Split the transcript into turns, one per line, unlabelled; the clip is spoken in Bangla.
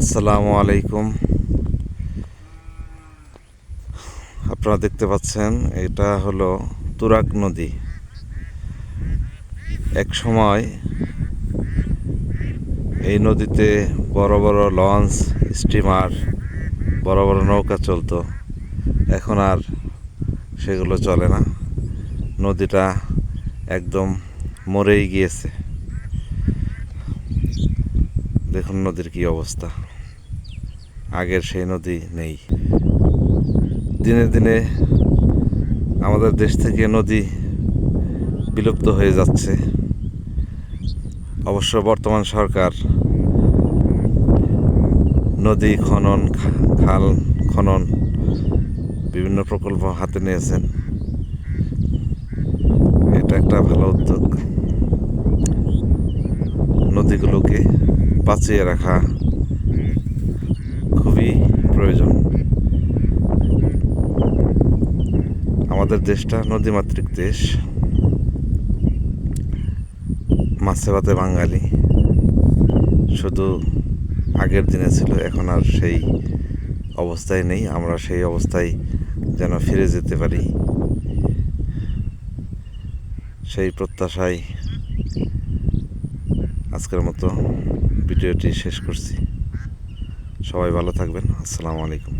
আসসালামু আলাইকুম। আপনারা দেখতে পাচ্ছেন এটা হলো তুরাগ নদী। এক সময় এই নদীতে বড় বড় লঞ্চ, স্টিমার, বড় বড় নৌকা চলতো। এখন আর সেগুলো চলে না। নদীটা একদম মরেই গিয়েছে। দেখুন নদীর কি অবস্থা। আগের সেই নদী নেই। দিনে দিনে আমাদের দেশ থেকে নদী বিলুপ্ত হয়ে যাচ্ছে। অবশ্য বর্তমান সরকার নদী খনন, খাল খনন বিভিন্ন প্রকল্প হাতে নিয়েছেন। এটা একটা ভালো উদ্যোগ। নদীগুলোকে বাঁচিয়ে রাখা খুবই প্রয়োজন। আমাদের দেশটা নদীমাতৃক দেশ। মাছে ভাতে বাঙালি শুধু আগের দিনে ছিল, এখন আর সেই অবস্থায় নেই। আমরা সেই অবস্থায় যেন ফিরে যেতে পারি, সেই প্রত্যাশায় আজকের মতো ভিডিওটি শেষ করছি। সবাই ভালো থাকবেন। আসসালামু আলাইকুম।